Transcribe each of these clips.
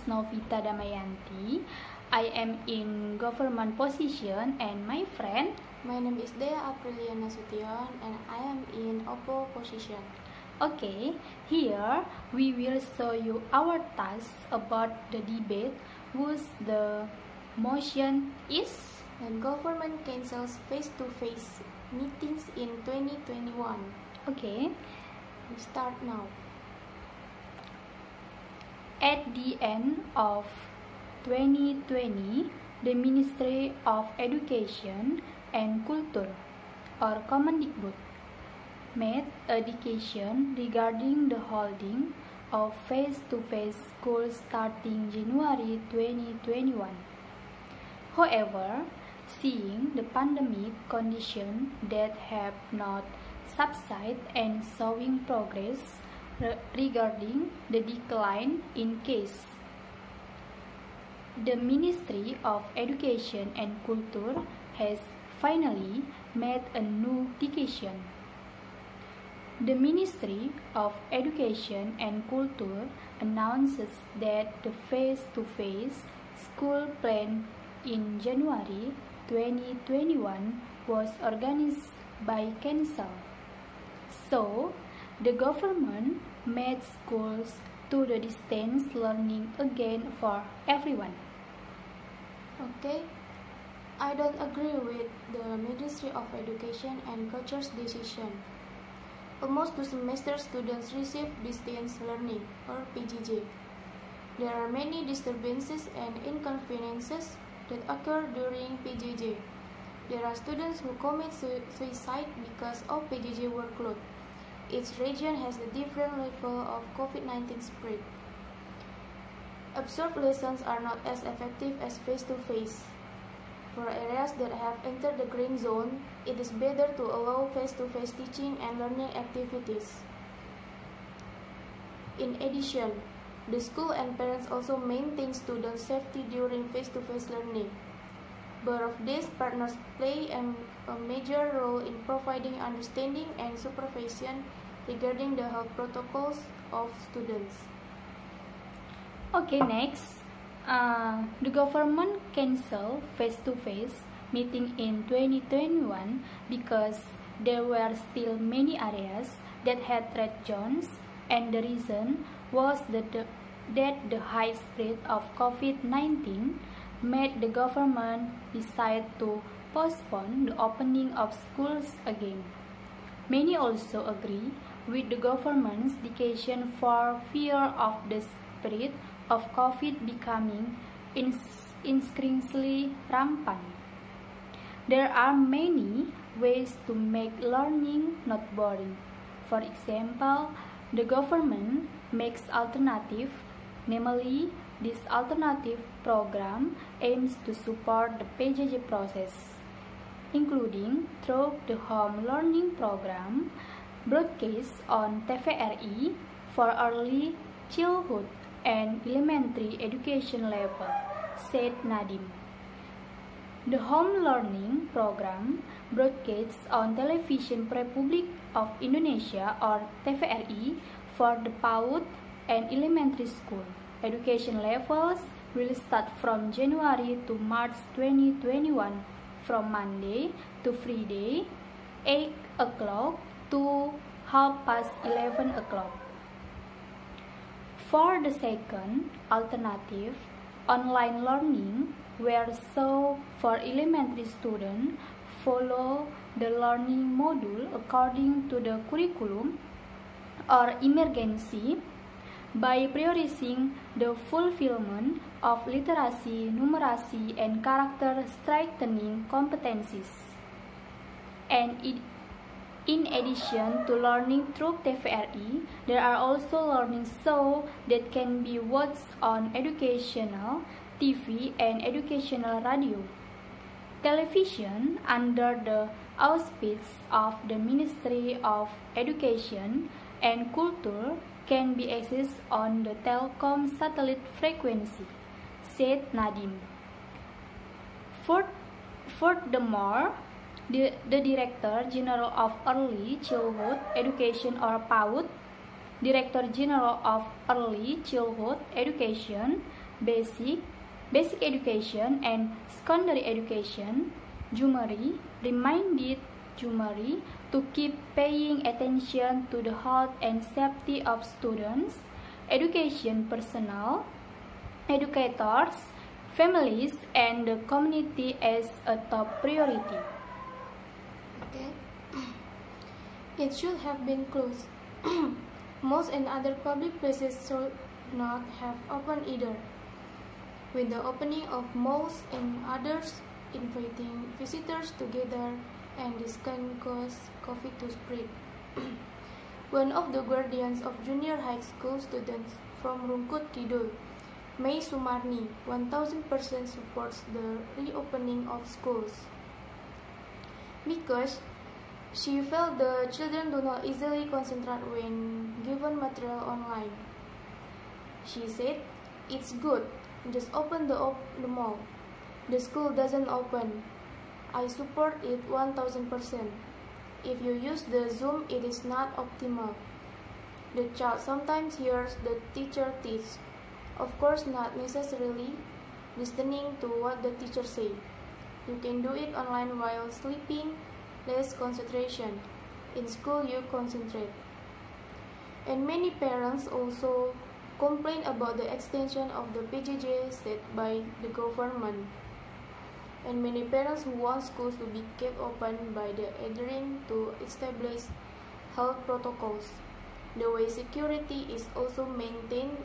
Novita Dama Yanti. I am in government position, and my friend. My name is Dhea Aprilia Nst and I am in oppo position. Okay, here we will show you our task about the debate whose the motion is And government cancels face-to-face meetings in 2021. okay. We start now. At the end of 2020, the Ministry of Education and Culture, or Kemendikbud, made a decision regarding the holding of face-to-face school starting January 2021. However, seeing the pandemic conditions that have not subsided and showing progress regarding the decline in case, the Ministry of Education and Culture has finally made a new decision. The Ministry of Education and Culture announces that the face-to-face school plan in January 2021 was organized by Council. So, the government made schools to the distance learning again for everyone. Okay, I don't agree with the Ministry of Education and Culture's decision. Almost 2 semester students receive distance learning or PJJ. There are many disturbances and inconveniences that occur during PJJ. There are students who commit suicide because of PJJ workload. Each region has a different level of COVID-19 spread. Observed lessons are not as effective as face-to-face. For areas that have entered the green zone, it is better to allow face-to-face teaching and learning activities. In addition, the school and parents also maintain student safety during face-to-face learning. Both of these partners play a major role in providing understanding and supervision regarding the health protocols of students. Okay, next. The government canceled face-to-face meeting in 2021 because there were still many areas that had red zones, and the reason was that the high spread of COVID-19 made the government decide to postpone the opening of schools again. Many also agree with the government's decision for fear of the spread of COVID becoming increasingly rampant. There are many ways to make learning not boring. For example, the government makes alternative, namely, this alternative program aims to support the PJJ process, including through the home learning program broadcast on TVRI for early childhood and elementary education level, said Nadiem. The home learning program broadcasts on Television Republik of Indonesia or TVRI for the PAUD and elementary school. Education levels will start from January to March 2021 from Monday to Friday, 8 o'clock to 11:30 o'clock. For the second alternative, online learning, where so for elementary students follow the learning module according to the curriculum or emergency by prioritizing the fulfillment of literacy, numeracy, and character strengthening competencies. And in addition to learning through TVRI, there are also learning shows that can be watched on educational TV and educational radio. Television, under the auspices of the Ministry of Education and Culture, can be accessed on the Telkom satellite frequency, said Nadiem. Furthermore, the Director General of Early Childhood Education or PAUD, Director General of Early Childhood Education, basic education and secondary education, Jumeri reminded Jumeri to keep paying attention to the health and safety of students, education personnel, educators, families, and the community as a top priority. Okay. It should have been closed. Malls and other public places should not have opened either. With the opening of malls and others, inviting visitors together, and this can cause COVID to spread. One of the guardians of junior high school students from Rungkut Kidul, Mei Sumarni, 1000% supports the reopening of schools because she felt the children do not easily concentrate when given material online. She said, "It's good, just open the mall. The school doesn't open. I support it 1000%. If you use the Zoom, it is not optimal. The child sometimes hears the teacher teach. Of course, not necessarily listening to what the teacher say. You can do it online while sleeping, less concentration. In school, you concentrate." And many parents also complain about the extension of the PJJ set by the government. And many parents who want schools to be kept open by the adhering to established health protocols. The way security is also maintained,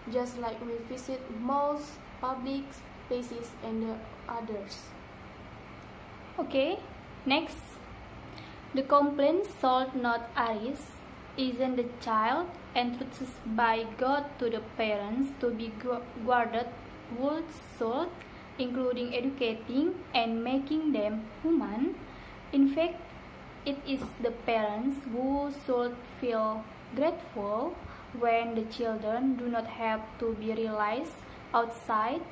just like we visit malls, public places, and the others. Okay, next. The complaint should not arise. Isn't the child entrusted by God to the parents to be guarded with soul, including educating and making them human? In fact, it is the parents who should feel grateful when the children do not have to be released outside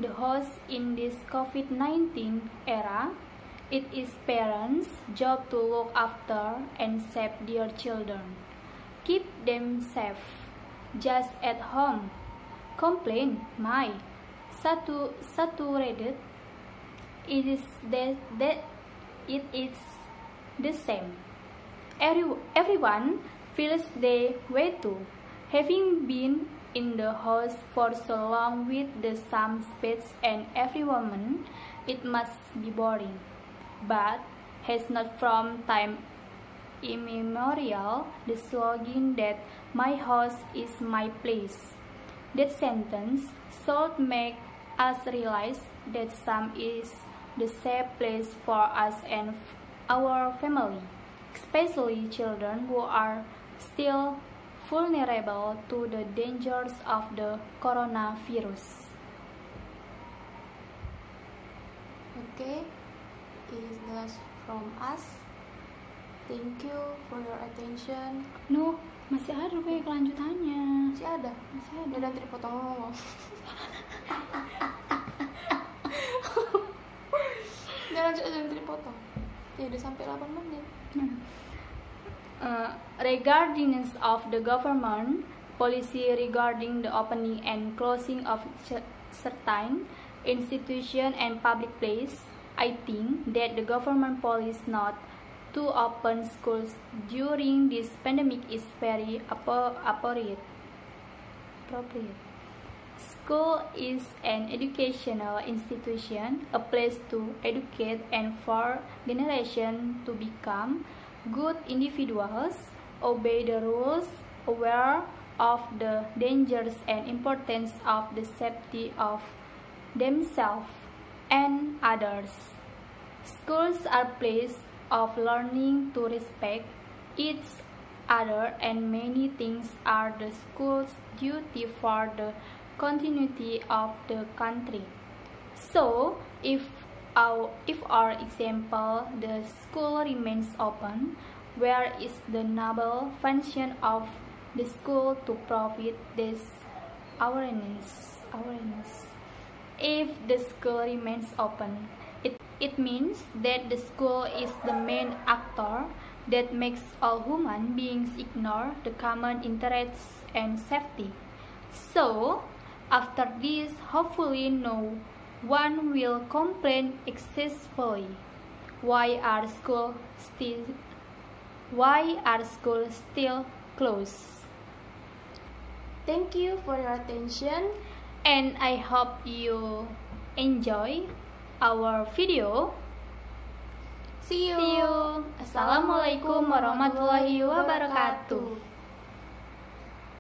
the house in this COVID-19 era. It is parents' job to look after and save their children. Keep them safe. Just at home. Complain, my saturated. It is the same. Everyone feels the way too. Having been in the house for so long with the same space and every woman, it must be boring. But has not from time immemorial the slogan that my house is my place. That sentence should make us realize that some is the safe place for us and our family, especially children who are still vulnerable to the dangers of the coronavirus. Okay, it is the last from us. Thank you for your attention. No, masih ada rupanya kelanjutannya. Masih ada? Masih ada. Udah nanti dipotong ngomong. Udah lanjut aja nanti dipotong. Ya udah sampai 8 menit. Regarding of the government policy regarding the opening and closing of certain institution and public place, I think that the government policy not to open schools during this pandemic is very appropriate. School is an educational institution, a place to educate and for generations to become good individuals, obey the rules, aware of the dangers and importance of the safety of themselves and others. Schools are places of learning to respect each other, and many things are the school's duty for the continuity of the country. So, if our example, the school remains open, where is the noble function of the school to profit this awareness? If the school remains open, it means that the school is the main actor that makes all human beings ignore the common interests and safety. So, After this, hopefully no one will complain excessively. Why are schools still closed? Thank you for your attention. And I hope you enjoy our video. See you. Assalamualaikum warahmatullahi wabarakatuh.